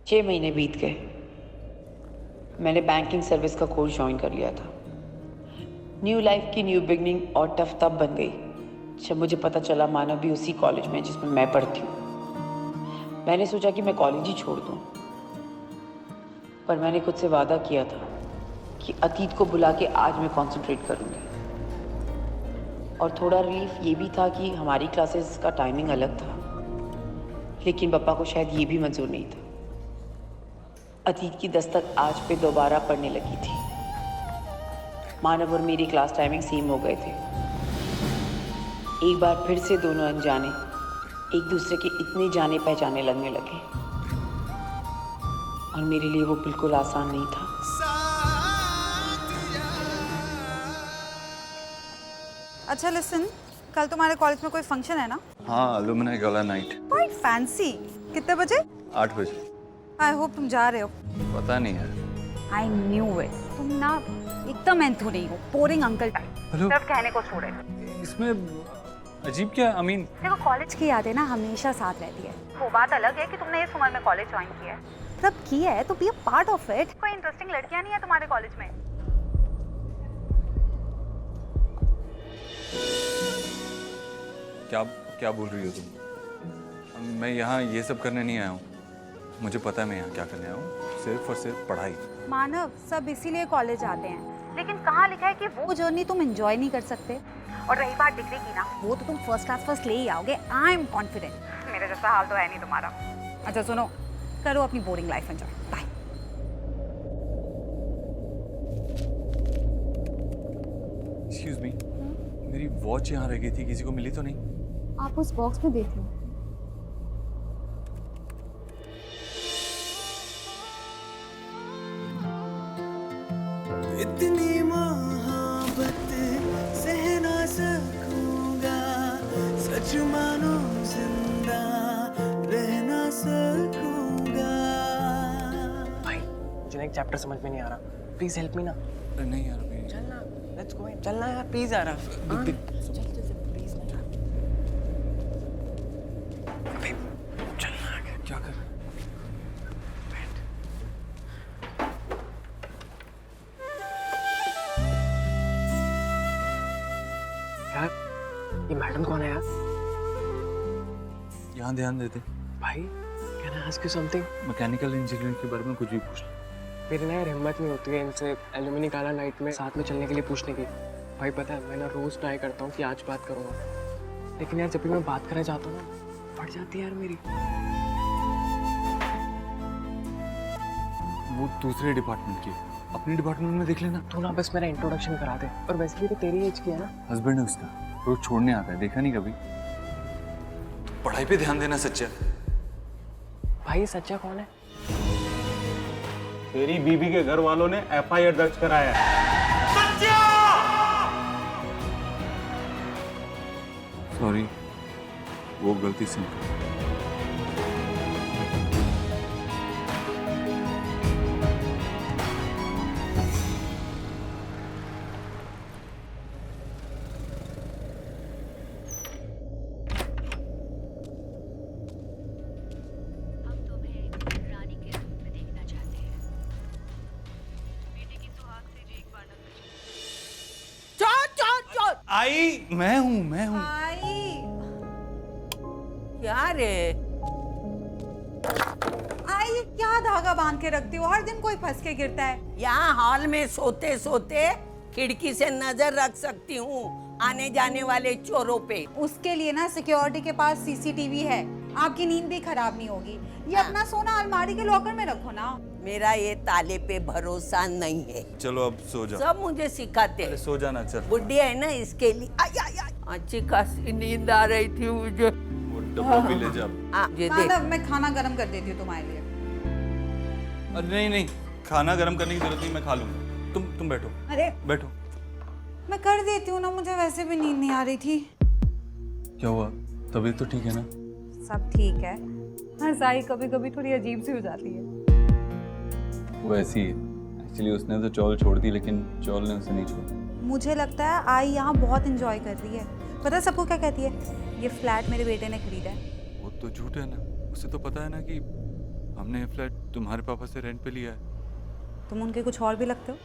6 महीने बीत गए। मैंने बैंकिंग सर्विस का कोर्स ज्वाइन कर लिया था। न्यू लाइफ की न्यू बिगनिंग और टफ तब बन गई जब मुझे पता चला मानव भी उसी कॉलेज में जिसमें मैं पढ़ती हूँ। मैंने सोचा कि मैं कॉलेज ही छोड़ दूँ, पर मैंने खुद से वादा किया था कि अतीत को बुला के आज मैं कंसंट्रेट करूँगी। और थोड़ा रिलीफ ये भी था कि हमारी क्लासेस का टाइमिंग अलग था, लेकिन पापा को शायद ये भी मंजूर नहीं था। अतीत की दस्तक आज पे दोबारा पड़ने लगी थी। मानव और मेरी क्लास टाइमिंग सेम हो गए थे। एक बार फिर से दोनों अनजाने एक दूसरे के इतने जाने पहचाने लगने लगे, और मेरे लिए वो बिल्कुल आसान नहीं था। अच्छा लिसन, कल तुम्हारे कॉलेज में कोई फंक्शन है ना? हाँ, अलुमनाई गला नाइट। Quite fancy. कितने बजे? 8 बजे। आई होप तुम जा रहे हो। पता नहीं यार। I knew it. तुम ना एकदम एंथू नहीं हो, बोरिंग अंकल टाइप। हेलो। सिर्फ कहने को छोड़े। इसमें अजीब क्या? आई मीन देखो, कॉलेज की यादें ना हमेशा साथ रहती है। वो बात अलग है कि तुमने इस उम्र में कॉलेज ज्वाइन किया है। जब किया है तो be a part of it. कोई इंटरेस्टिंग लड़कियां नहीं है तुम्हारे कॉलेज में? क्या बोल रही हो तुम? मैं यहाँ ये सब करने नहीं आया हूँ। मुझे पता है मैं यहाँ क्या करने आया हूँ। सिर्फ और सिर्फ पढ़ाई। मानव, सब इसीलिए कॉलेज आते हैं, लेकिन कहाँ लिखा है कि वो जर्नी तुम एंजॉय नहीं कर सकते? और रही बात डिग्री की ना, वो तो तुम फर्स्ट क्लास फर्स्ट ले ही आओगे। I am confident. मेरे जैसा हाल तो है नहीं तुम्हारा। अच्छा सुनो, करो अपनी boring life enjoy. Bye. Excuse me, मेरी वॉच यहाँ रह गई थी, किसी को मिली तो नहीं? आप उस बॉक्स में देख लो। इतनी मोहब्बत सह ना सकूंगा, सच मानो जिंदा रह ना सकूंगा। भाई मुझे ना एक चैप्टर समझ में नहीं आ रहा, प्लीज हेल्प मी ना। नहीं यार, अभी चलना, लेट्स गो। चलना यार, प्लीज यार। क्या कर? यार ये मैडम कौन है यार? यहाँ ध्यान देते। भाई can I ask you something? Mechanical engineering के बारे में कुछ भी पूछ लो। मेरी ना यार हिम्मत नहीं होती है इनसे एल्यूमिनी काला नाइट में साथ में चलने के लिए पूछने की। भाई पता है, मैं ना रोज ट्राई करता हूँ कि आज बात करूँगा, लेकिन यार जब भी मैं बात करना चाहता हूँ ना, फट जाती है यार मेरी। वो दूसरे डिपार्टमेंट की, अपने डिपार्टमेंट में देख लेना। तू ना बस मेरा इंट्रोडक्शन करा दे। और वैसे भी तो तेरी एज की है ना। हस्बैंड है उसका, रोज छोड़ने आता है, देखा नहीं कभी? पढ़ाई पे ध्यान देना सच्चा। भाई ये सच्चा कौन है? तेरी बीबी के घर वालों ने एफआईआर दर्ज कराया है। सॉरी, वो गलती से। आई, मैं हूँ। क्या रे? आई, क्या धागा बांध के रखती हो? हर दिन कोई फंस के गिरता है। यहाँ हॉल में सोते सोते खिड़की से नजर रख सकती हूँ आने जाने वाले चोरों पे। उसके लिए ना सिक्योरिटी के पास सीसीटीवी है, आपकी नींद भी खराब नहीं होगी। ये अपना सोना अलमारी के लॉकर में रखो ना। मेरा ये ताले पे भरोसा नहीं है। चलो अब सो जा। सब मुझे सिखाते अरे हैं। सो जाना, चल। बुढ़ी है ना, इसके लिए अच्छी खासी नींद आ रही थी मुझे। वो डब्बा भी ले जा। ये देख, मानव, मैं खाना गर्म कर देती हूँ तुम्हारे लिए। अरे नहीं, खाना गर्म करने की जरूरत नहीं, मैं खा लूंगा। तुम बैठो। अरे बैठो। मैं कर देती हूँ ना, मुझे वैसे भी नींद नहीं आ रही थी। क्या हुआ? तबीयत तो ठीक है ना? सब ठीक है। हंसाई कभी कभी थोड़ी अजीब सी हो जाती है। वो ऐसी है। एक्चुअली उसने तो चौल छोड़ दी, लेकिन चौल ने उसे नहीं छोड़ा। मुझे लगता है आई यहाँ बहुत एंजॉय कर रही है। पता है सबको क्या कहती है? ये फ्लैट मेरे बेटे ने खरीदा है। वो तो झूठ है ना, उसे तो पता है ना कि हमने ये फ्लैट तुम्हारे पापा से रेंट पे लिया है। तुम उनके कुछ और भी लगते हो,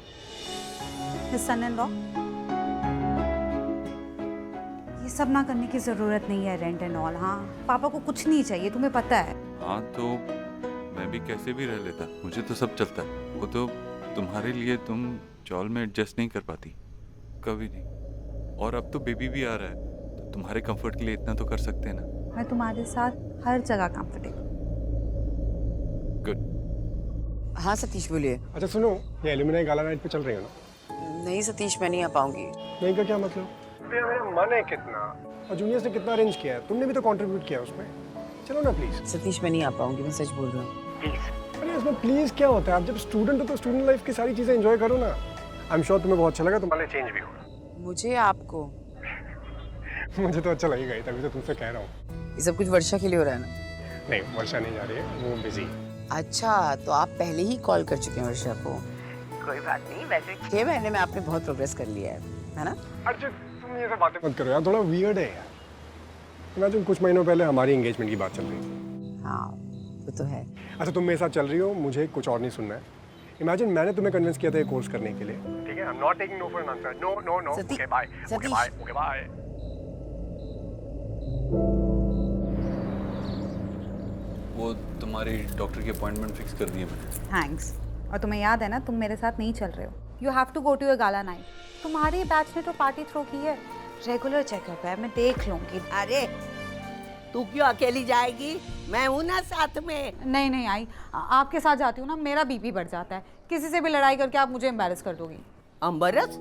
हिज सन इन लॉ। ये सब ना करने की ज़रूरत नहीं है, रेंट एंड ऑल। हाँ, पापा को कुछ नहीं चाहिए, तुम्हें पता है। हाँ तो मैं भी कैसे भी रह लेता, मुझे तो सब चलता है। वो तो तुम्हारे लिए तुम चौल में एडजस्ट नहीं कर पाती, कभी नहीं। और अब तो बेबी भी आ रहा है, तो तुम्हारे कंफर्ट के लिए इतना तो कर सकते हैं ना। मैं तुम्हारे साथ हर जगह कंफर्टेबल। गुड। हाँ सतीश बोलिए। अच्छा सुनो, ये एल्यूमिनाई गाला नाइट पे चल रही हो ना? नहीं सतीश, मैं नहीं आ पाऊंगी। नहीं का क्या मतलब? भैया मेरा मन है कितना, और जूनियर्स ने कितना अरेंज किया है, तुमने भी तो कंट्रीब्यूट किया उसमें। चलो ना प्लीज। सतीश मैं नहीं आ पाऊंगी, मैं सच बोल रहा हूँ। प्लीज। अरे इसमें प्लीज क्या होता है? आप जब स्टूडेंट हो तो स्टूडेंट लाइफ की सारी चीजें एंजॉय करो ना। आई एम श्योर तुम्हें बहुत अच्छा लगा, तुम्हारे चेंज भी होगा। मुझे आपको मुझे तो अच्छा लगेगा ही, तभी तो तुमसे कह रहा हूँ। ये सब कुछ वर्षा के लिए हो रहा है ना? नहीं वर्षा नहीं जा रही है, वो बिजी। अच्छा, तो आप पहले ही कॉल कर चुके हैं वर्षा को? कोई बात नहीं, वैसे 6 महीने में आपने बहुत प्रोग्रेस कर लिया है ना? अच्छा तुम ये सब बातें मत करो यार, थोड़ा वियर्ड है यार। इमेजिन कुछ महीनों पहले हमारी एंगेजमेंट की बात चल रही थी। हाँ वो तो है। अच्छा तुम मेरे साथ चल रही हो, मुझे कुछ और नहीं सुनना है। इमेजिन मैंने तुम्हें कन्विंस किया था ये कोर्स करने के लिए, ठीक है? I am not taking no for an answer. No no no. Okay bye. Okay bye. Okay bye. वो तुम्हारी डॉक्टर की अपॉइंटमेंट फिक्स कर दी है मैंने। थैंक्स। और तुम्हें याद है ना, तुम मेरे साथ नहीं चल रहे हो। You have to go to your gala night. तुम्हारी बैच ने तो पार्टी थ्रो की है। रेगुलर चेकअप है, मैं देख लूंगी। अरे तू क्यों अकेली जाएगी, मैं हूं ना साथ में। नहीं नहीं आई, आपके साथ जाती हूँ ना मेरा बीपी बढ़ जाता है। किसी से भी लड़ाई करके आप मुझे एम्बैरेस कर दोगी। अम्बरस?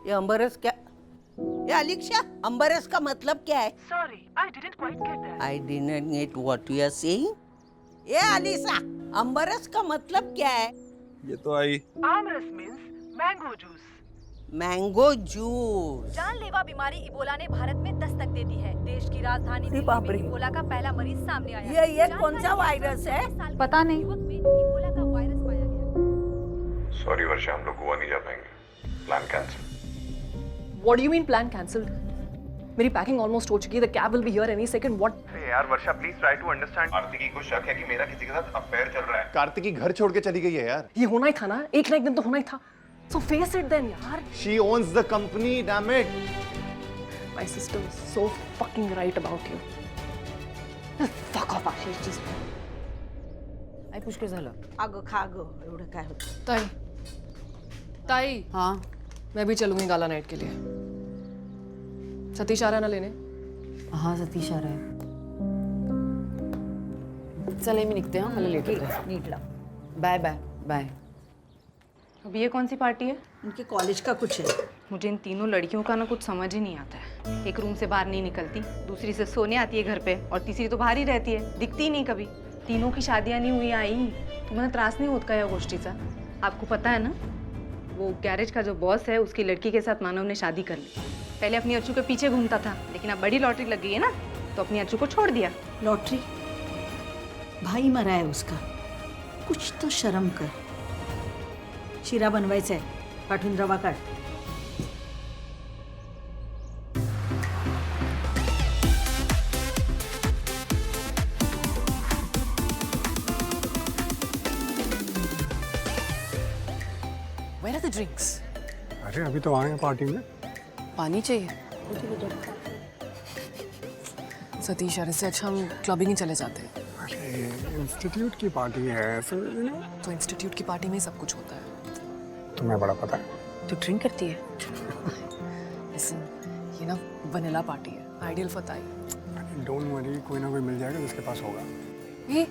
ये अम्बरस क्या? ये अलीक्षा, अम्बरस का मतलब क्या है? Sorry, I didn't quite get that. I didn't get what you are saying. ये अलीसा, अम्बरस का मतलब क्या है? ये तो आई। Amrus means mango juice. Mango juice. जानलेवा बीमारी इबोला ने भारत में दस्तक दे दी है। देश की राजधानी दिल्ली में इबोला का पहला मरीज सामने आया। ये कौन सा वायरस है? पता नहीं। युवक में इबोला का वायरस पाया गया। सॉरी वर्षा, हम लोग गोवा नहीं जा पाएंगे, plan cancel. What do you mean plan cancelled? मेरी पैकिंग ऑलमोस्ट हो चुकी है। The cab will be here any second. What? यार Varsha please try to understand. Kartiki को शक है कि मेरा किसी के साथ अफेयर चल रहा है। कार्तिकी घर छोड़ के चली गई है यार। ये होना ही था ना एक दिन तो होना ही था। So face it then यार। She owns the company, damn it. My sister is so fucking right about you. Fuck off Ashish ji. आई पुष्कर झालं। अगं खा गं, एवढं काय होतं? ताई हाँ मैं भी चलूंगी गाला नाइट के लिए। सतीश आ रहा है ना लेने? हाँ सतीश आ रहा है। चले मी निघते हैं, मला लेट होतं। नीट ला। Bye bye bye. अब ये कौन सी पार्टी है? उनके कॉलेज का कुछ है। मुझे इन तीनों लड़कियों का ना कुछ समझ ही नहीं आता है। एक रूम से बाहर नहीं निकलती, दूसरी से सोने आती है घर पे, और तीसरी तो बाहर ही रहती है, दिखती ही नहीं कभी। तीनों की शादियां नहीं हुई आई, तुम्हाला त्रास नहीं होत का या गोष्टीचा? आपको पता है ना, वो गैरेज का जो बॉस है उसकी लड़की के साथ मानव ने शादी कर ली। पहले अपनी अच्छू के पीछे घूमता था, लेकिन अब बड़ी लॉटरी लग गई है ना, तो अपनी अच्छू को छोड़ दिया। लॉटरी? भाई मरा है उसका, कुछ तो शर्म कर। शिरा बनवायचा आहे, पाठवून रवा काढ। Where are the drinks? अरे अभी तो आए हैं पार्टी में। पानी चाहिए। सतीश यार, इससे अच्छा हम क्लबिंग ही चले जाते हैं। अरे इंस्टीट्यूट की पार्टी है, तो इंस्टीट्यूट की पार्टी में ही सब कुछ होता है। तुम्हें बड़ा पता है। तू ड्रिंक करती है? Listen, ये ना वनीला पार्टी है, आइडियल फॉर ताई। डोंट वरी, कोई ना कोई मिल जाएगा जिसके पास होगा। Hey,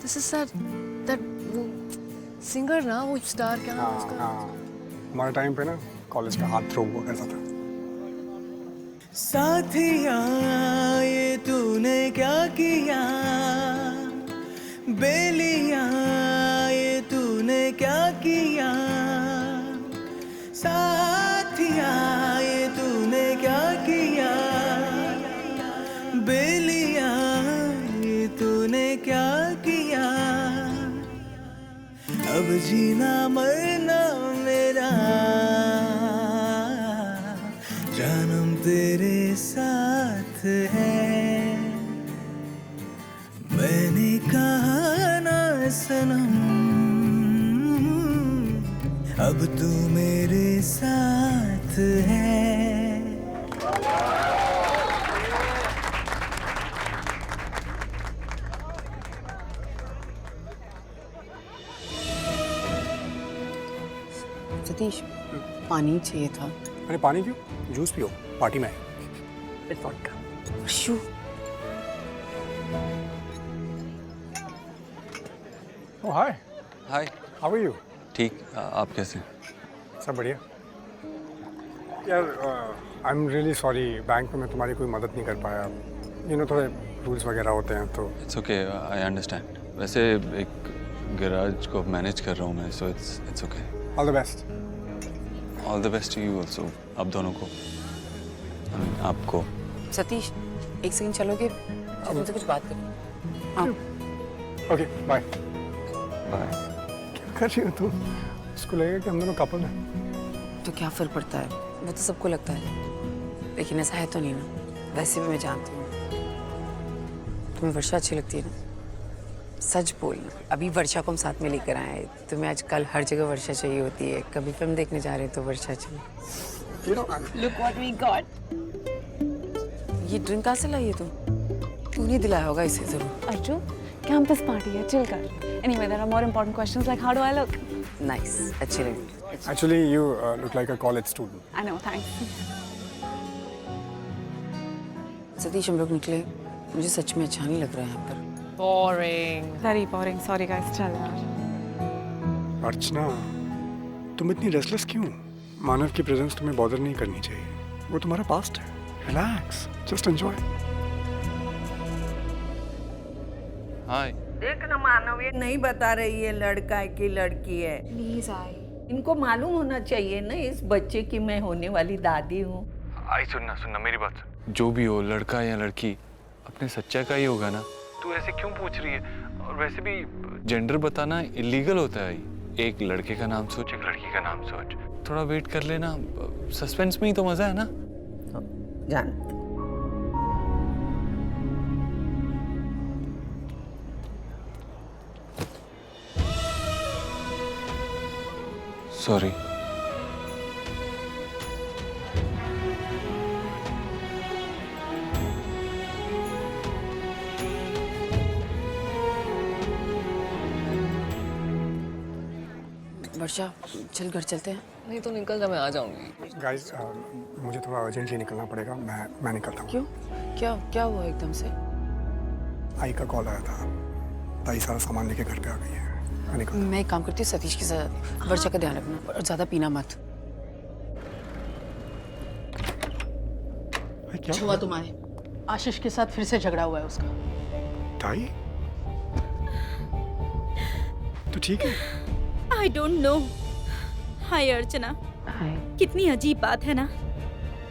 this is that वो सिंगर ना, वो स्टार क्या नाम है उसका? हमारे टाइम पे ना कॉलेज का हाथ थ्रो हुआ करता था। साथिया ये तूने क्या किया, बेलिया ये तूने क्या किया, साथिया ये तूने क्या किया, बेलिया ये तूने क्या किया। अब जीना मरना मेरा जानम तेरे साथ है। मैंने कहा सनम, अब तू मेरे साथ है। सतीश, पानी चाहिए था। अरे पानी क्यों, जूस पियो, पार्टी में है। शू, oh hi, hi. How are you? ठीक, आप कैसे? सब बढ़िया। यार I am really sorry, bank में मैं तुम्हारी कोई मदद नहीं कर पाया। यू नो थोड़े रूल्स वगैरह होते हैं तो। It's okay, I understand. वैसे एक गैराज को मैनेज कर रहा हूँ मैं, so it's okay. All the best. All the best to you also, आप दोनों को। आपको। सतीश, एक सेकंड चलोगे? अब मुझसे कुछ बात करनी। Okay bye. बाय। क्या कर रही हो तुम? उसको लगेगा कि हम दोनों कपल हैं। तो क्या फर्क पड़ता है, वो तो सबको लगता है, लेकिन ऐसा है तो नहीं ना। वैसे भी मैं जानती हूँ तुम्हें वर्षा अच्छी लगती है ना। सच बोलना, अभी वर्षा को हम साथ में लेकर आए हैं। तुम्हें आजकल हर जगह वर्षा चाहिए होती है। कभी फिल्म देखने जा रहे हैं तो वर्षा चाहिए। Look what we got. ये ड्रिंक कहाँ से लाई है तू नहीं दिलाया होगा इसे जरूर। अर्जुन, कैंपस पार्टी है, चिल कर। Anyway, there are more important questions like how do I look? Nice, अच्छी लगी। Actually, you look like a college student. I know, thanks. Satish, हम लोग निकले, मुझे सच में अच्छा नहीं लग रहा है यहाँ पर। Boring. Very boring. Sorry guys, चल यार। अर्चना, तुम इतनी रेस्टलेस क्यों? मानव की प्रेजेंस तुम्हें बॉदर नहीं करनी चाहिए, वो तुम्हारा पास्ट है। Relax, just enjoy. हाय। देख ना मानव, ये नहीं बता रही है लड़का है कि लड़की है। Please आई। इनको मालूम होना चाहिए ना इस बच्चे की मैं होने वाली दादी हूँ। आई, सुनना मेरी बात सुन। जो भी हो, लड़का या लड़की, अपने सच्चा का ही होगा ना। तू ऐसे क्यों पूछ रही है? और वैसे भी जेंडर बताना इलीगल होता है। एक लड़के का नाम सोच, एक लड़की का नाम सोच। थोड़ा वेट कर लेना, सस्पेंस में ही तो मजा है ना। जान, सॉरी। वर्षा, चल घर चलते हैं। नहीं तो निकल जा, मैं आ जाऊंगी। गाइस, मुझे थोड़ा अर्जेंटली निकलना पड़ेगा, मैं निकलता हूँ। क्यों? क्या हुआ एकदम से? आई का कॉल आया था, ताई सारा सामान लेके घर पे आ गई है। मैं निकलता हूँ। मैं एक काम करती हूँ, सतीश के साथ वर्षा का ध्यान रखना और ज्यादा पीना मत। क्या हुआ तुम्हारे? आशीष के साथ फिर से झगड़ा हुआ है उसका। ताई, तो ठीक है? I don't know. हाय अर्चना। हाय। कितनी अजीब बात है ना,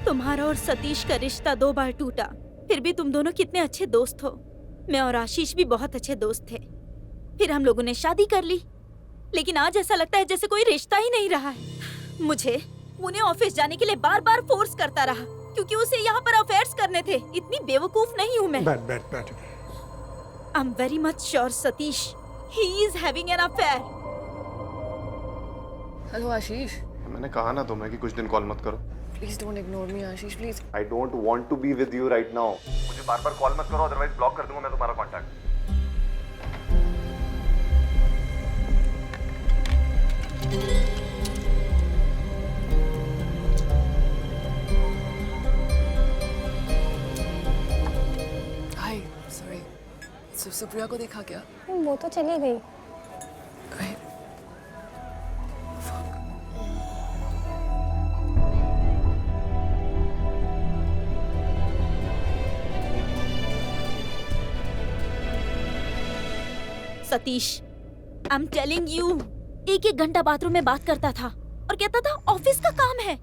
तुम्हारा और सतीश का रिश्ता 2 बार टूटा, फिर भी तुम दोनों कितने अच्छे दोस्त हो। मैं और आशीष भी बहुत अच्छे दोस्त थे, फिर हम लोगों ने शादी कर ली, लेकिन आज ऐसा लगता है जैसे कोई रिश्ता ही नहीं रहा है। मुझे पुणे ऑफिस जाने के लिए बार बार फोर्स करता रहा, क्योंकि उसे यहाँ पर अफेयर्स करने थे। इतनी बेवकूफ नहीं हूँ मैं। बैठ। I am very much sure Satish, he is having an affair. Hello Ashish, मैंने कहा ना तुम्हें कि कुछ दिन कॉल मत करो। Please don't ignore me Ashish, please. I don't want to be with you right now. मुझे बार बार कॉल मत करो, अदरवाइज ब्लॉक कर दूंगा मैं तुम्हारा कांटेक्ट। हाय, सॉरी। सुप्रिया को देखा क्या? वो तो चली गई। Satish, I am telling you, एक घंटा बाथरूम में बात करता था और कहता था ऑफिस का काम है।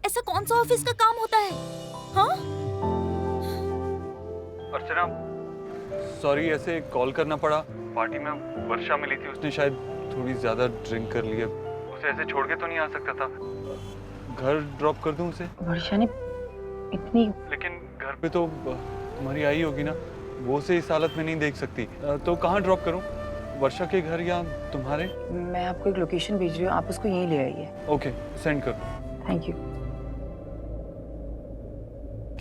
ऐसा कौन सा ऑफिस का काम होता है? हाँ? अर्चना, सॉरी, ऐसे कॉल करना पड़ा। पार्टी में वर्षा मिली थी, उसने शायद थोड़ी ज्यादा ड्रिंक कर लिया। उसे ऐसे छोड़ के तो नहीं आ सकता था। घर ड्रॉप कर दूं उसे? वर्षा ने इतनी, लेकिन घर पे तो तुम्हारी आई होगी ना, वो उसे इस हालत में नहीं देख सकती। तो कहाँ ड्रॉप करूं? वर्षा के घर या तुम्हारे? मैं आपको एक लोकेशन भेज रही हूँ, आप उसको यहीं ले आइए। ओके, सेंड करो। Thank you.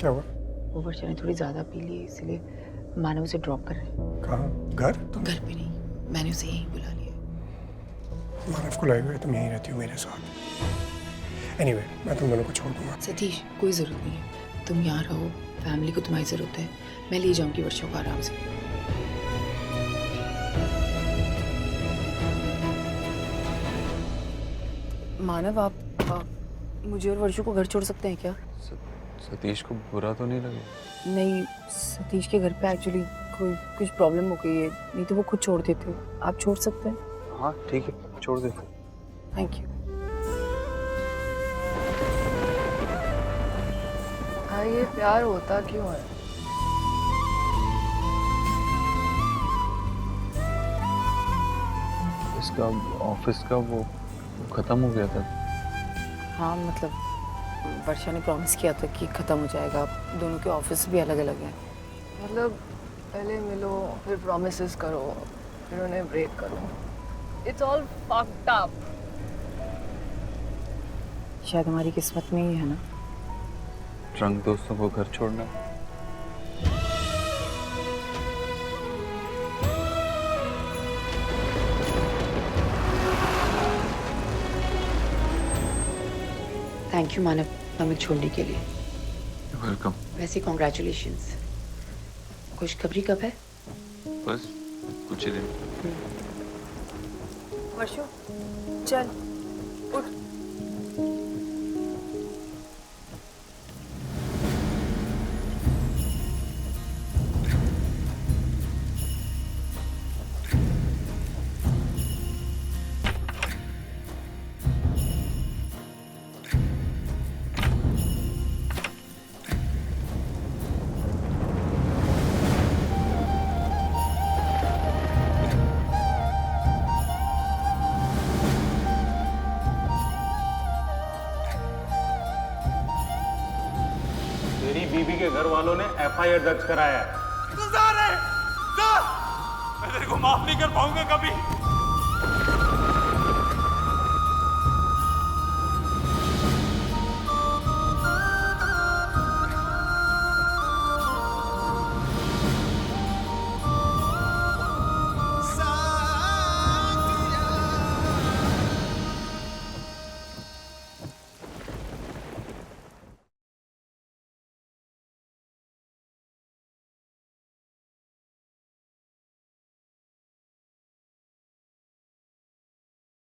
क्या हुआ? वो वर्षा ने थोड़ी ज्यादा पी ली, इसलिए मानव उसे ड्रॉप कर रहे हैं। कहाँ? घर? घर पे नहीं, मैंने उसे यहीं बुला लिया। मानव को लगेगा तुम यहीं रहती हो मेरे साथ। एनीवे, मैं तुम दोनों को छोड़ दूंगा। सतीश, कोई जरूरत नहीं है, तुम यहाँ रहो, फैमिली को तुम्हारी जरूरत है। मैं ले जाऊंगी वर्षा को आराम से। मानव, आप मुझे और वर्षा को घर छोड़ सकते हैं क्या? सतीश को बुरा तो नहीं लगे? नहीं, सतीश के घर पे एक्चुअली कुछ प्रॉब्लम हो गई है, नहीं तो वो खुद छोड़ देते। आप छोड़ सकते हैं? हाँ ठीक है, छोड़ देते। Thank you. हाँ, ये प्यार होता क्यों है? इसका ऑफिस का वो खत्म हो गया था। हाँ, मतलब वर्षा ने प्रॉमिस किया था कि खत्म हो जाएगा। दोनों के ऑफिस भी अलग अलग हैं। मतलब पहले मिलो, फिर प्रॉमिसेस करो, फिर उन्हें ब्रेक करो। It's all fucked up. शायद हमारी किस्मत में ही है ना। ड्रंक दोस्तों को घर छोड़ना। थैंक यू मानव, हमें छोड़ने के लिए। वेलकम। वैसे कॉन्ग्रेचुलेशंस। खुशखबरी कब है? बस कुछ ही दिन। वर्षो, चल उठ। तेरी बीबी के घर वालों ने एफआईआर दर्ज कराया है। मैं तेरे को माफ नहीं कर पाऊंगा कभी।